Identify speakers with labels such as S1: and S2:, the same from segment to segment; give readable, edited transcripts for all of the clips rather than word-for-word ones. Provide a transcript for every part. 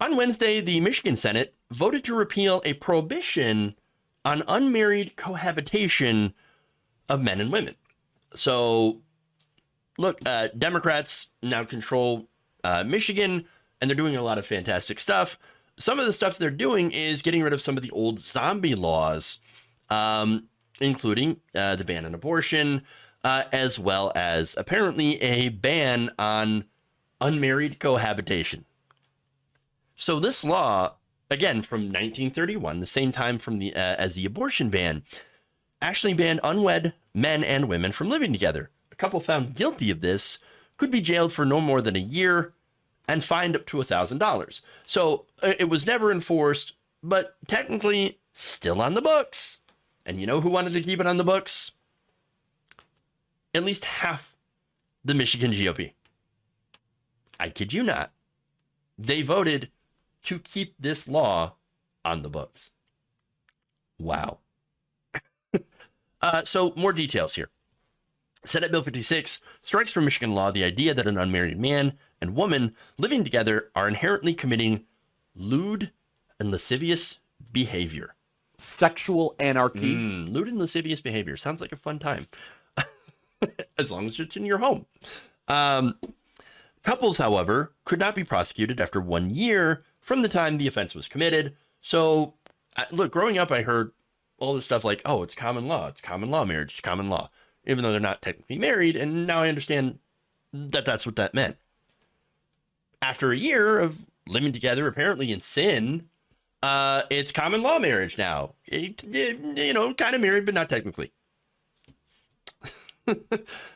S1: On Wednesday, the Michigan Senate voted to repeal a prohibition on unmarried cohabitation of men and women. So, look, Democrats now control Michigan, and they're doing a lot of fantastic stuff. Some of the stuff they're doing is getting rid of some of the old zombie laws, including the ban on abortion, as well as apparently a ban on unmarried cohabitation. So this law, again, from 1931, the same time from the as the abortion ban, actually banned unwed men and women from living together. A couple found guilty of this could be jailed for no more than a year and fined up to $1,000. So it was never enforced, but technically still on the books. And you know who wanted to keep it on the books? At least half the Michigan GOP. I kid you not. They voted to keep this law on the books. Wow. So more details here. Senate Bill 56 strikes from Michigan law the idea that an unmarried man and woman living together are inherently committing lewd and lascivious behavior.
S2: Sexual anarchy.
S1: Lewd and lascivious behavior. Sounds like a fun time. As long as it's in your home. Couples, however, could not be prosecuted after 1 year from the time the offense was committed. So, look, growing up, I heard all this stuff like, oh, it's common law. It's common law marriage. It's common law. Even though they're not technically married. And now I understand that that's what that meant. After a year of living together, apparently in sin, it's common law marriage now. You know, kind of married, but not technically.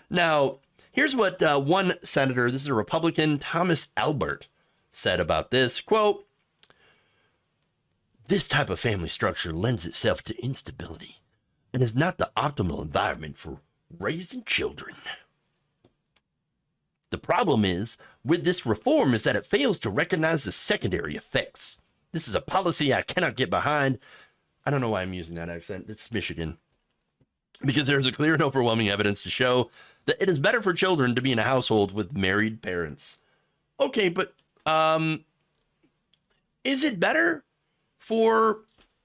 S1: Now, here's what one senator, this is a Republican, Thomas Albert, said about this. Quote, "This type of family structure lends itself to instability and is not the optimal environment for raising children. The problem is with this reform is that it fails to recognize the secondary effects. This is a policy I cannot get behind." I don't know why I'm using that accent. It's Michigan. "Because there is a clear and overwhelming evidence to show that it is better for children to be in a household with married parents." Okay, but is it better for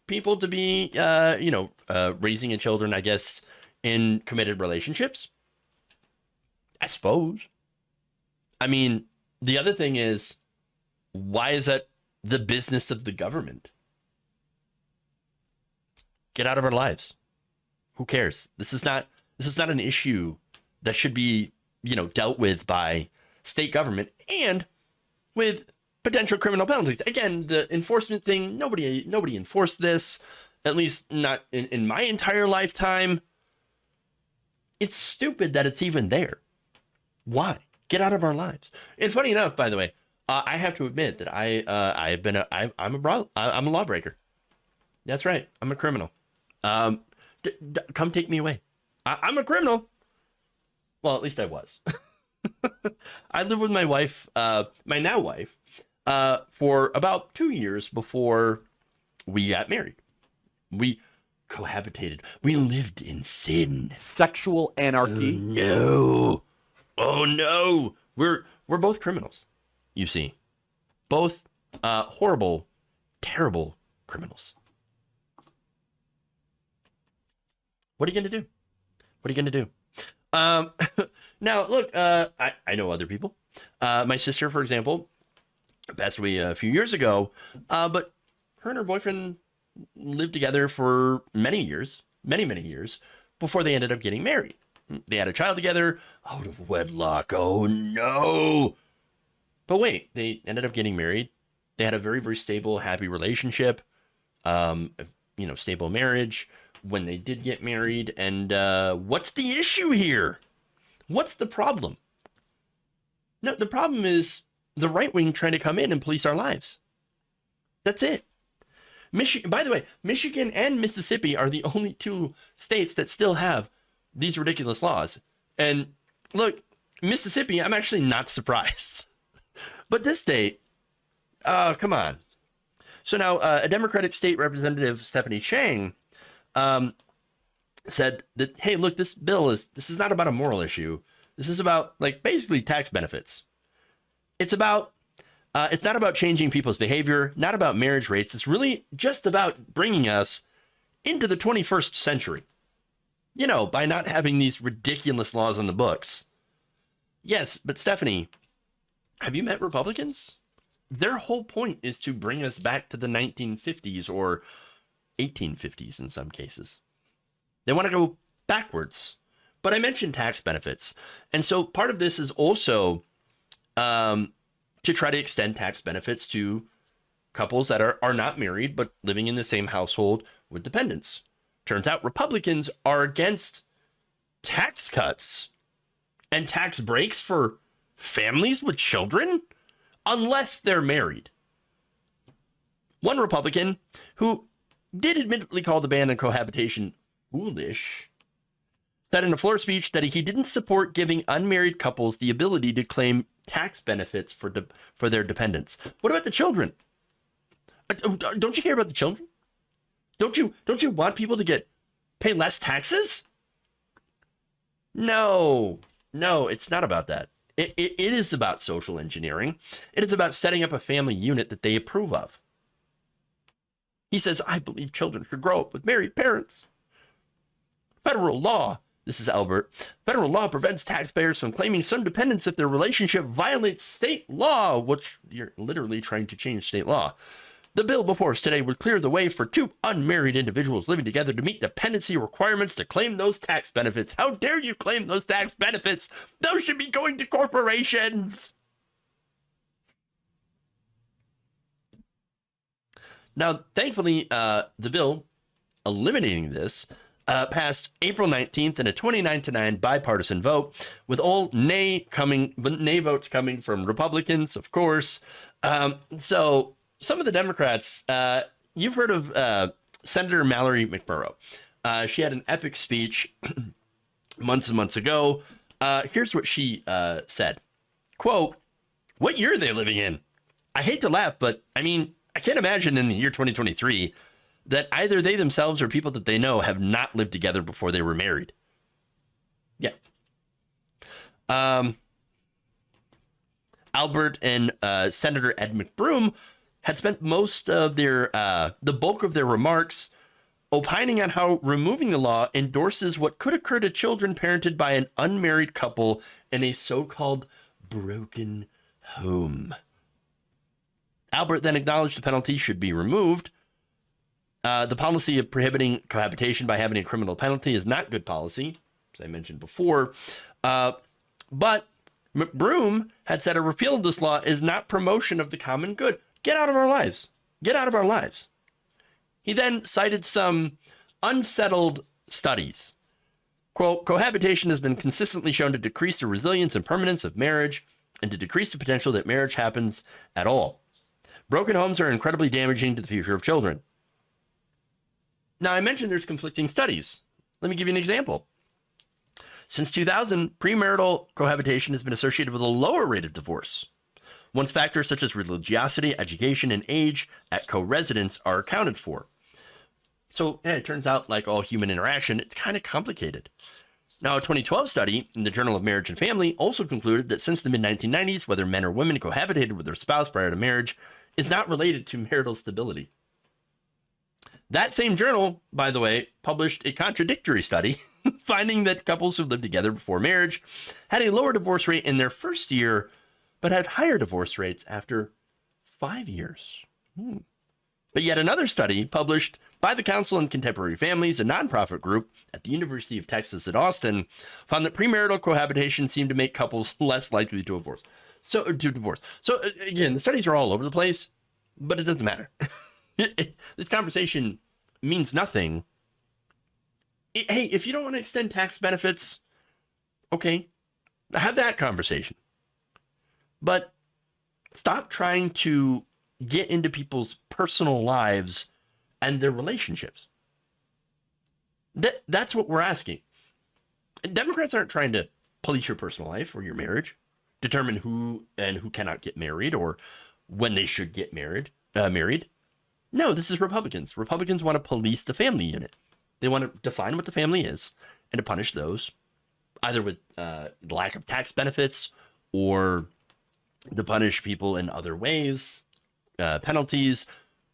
S1: people to be, raising a children, I guess, in committed relationships? I suppose. I mean, the other thing is, why is that the business of the government? Get out of our lives. Who cares? This is not an issue that should be, dealt with by state government and with potential criminal penalties. Again, the enforcement thing, nobody enforced this, at least not in my entire lifetime. It's stupid that it's even there. Why? Get out of our lives. And funny enough, by the way, I have to admit that I'm a lawbreaker. That's right. I'm a criminal. Come take me away. I'm a criminal. Well, at least I was. I lived with my wife, my now wife, for about 2 years before we got married. We cohabitated. We lived in sin.
S2: Sexual anarchy.
S1: No. Oh no. We're both criminals. You see, both horrible, terrible criminals. What are you going to do? What are you going to do? Now, look, I know other people. My sister, for example, passed away a few years ago, but her and her boyfriend lived together for many years, many years, before they ended up getting married. They had a child together out of wedlock. Oh, no. But wait, they ended up getting married. They had a very, very stable, happy relationship, stable marriage when they did get married. And what's the issue here? What's the problem? No, the problem is the right wing trying to come in and police our lives. That's it. By the way, Michigan and Mississippi are the only two states that still have these ridiculous laws. And look, Mississippi, I'm actually not surprised. But this state, come on. So now a Democratic state representative, Stephanie Chang, said that, hey, look, this is not about a moral issue. This is about basically tax benefits. It's about It's not about changing people's behavior, not about marriage rates. It's really just about bringing us into the 21st century. You know, by not having these ridiculous laws on the books. Yes, but Stephanie, have you met Republicans? Their whole point is to bring us back to the 1950s or 1850s in some cases. They want to go backwards. But I mentioned tax benefits. And so part of this is also to try to extend tax benefits to couples that are not married, but living in the same household with dependents. Turns out Republicans are against tax cuts and tax breaks for families with children unless they're married. One Republican who did admittedly call the ban on cohabitation foolish said in a floor speech that he didn't support giving unmarried couples the ability to claim tax benefits for their dependents. What about the children? Don't you care about the children? Don't you want people to pay less taxes? No, it's not about that. It is about social engineering. It is about setting up a family unit that they approve of. He says, I believe children should grow up with married parents. Federal law, this is Albert, federal law prevents taxpayers from claiming some dependents if their relationship violates state law, which you're literally trying to change state law. The bill before us today would clear the way for two unmarried individuals living together to meet dependency requirements to claim those tax benefits. How dare you claim those tax benefits? Those should be going to corporations. Now, thankfully, the bill eliminating this passed April 19th in a 29-9 bipartisan vote, with all nay votes coming from Republicans, of course. So some of the Democrats, you've heard of Senator Mallory McMurrow. She had an epic speech months and months ago. Here's what she said. Quote, what year are they living in? I hate to laugh, but I mean, I can't imagine in the year 2023 that either they themselves or people that they know have not lived together before they were married. Yeah. Albert and Senator Ed McBroom had spent most of the bulk of their remarks opining on how removing the law endorses what could occur to children parented by an unmarried couple in a so-called broken home. Albert then acknowledged the penalty should be removed. The policy of prohibiting cohabitation by having a criminal penalty is not good policy, as I mentioned before. But McBroom had said a repeal of this law is not promotion of the common good. Get out of our lives. Get out of our lives. He then cited some unsettled studies. Quote, cohabitation has been consistently shown to decrease the resilience and permanence of marriage and to decrease the potential that marriage happens at all. Broken homes are incredibly damaging to the future of children. Now, I mentioned there's conflicting studies. Let me give you an example. Since 2000, premarital cohabitation has been associated with a lower rate of divorce, once factors such as religiosity, education, and age at co-residence are accounted for. So it turns out, like all human interaction, it's kind of complicated. Now, a 2012 study in the Journal of Marriage and Family also concluded that since the mid-1990s, whether men or women cohabitated with their spouse prior to marriage is not related to marital stability. That same journal, by the way, published a contradictory study finding that couples who lived together before marriage had a lower divorce rate in their first year, but had higher divorce rates after 5 years. But yet another study published by the Council on Contemporary Families, a nonprofit group at the University of Texas at Austin, found that premarital cohabitation seemed to make couples less likely to divorce. So again, the studies are all over the place, but it doesn't matter. This conversation means nothing. Hey, if you don't want to extend tax benefits, okay, have that conversation. But stop trying to get into people's personal lives and their relationships. That's what we're asking. Democrats aren't trying to police your personal life or your marriage, determine who and who cannot get married or when they should get married. No, this is Republicans. Republicans want to police the family unit. They want to define what the family is and to punish those either with lack of tax benefits or to punish people in other ways, penalties,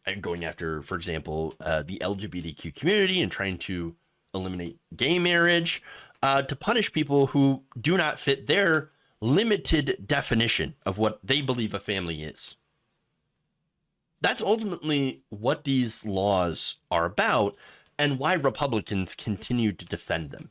S1: and going after, for example, the LGBTQ community and trying to eliminate gay marriage, to punish people who do not fit their limited definition of what they believe a family is. That's ultimately what these laws are about and why Republicans continue to defend them.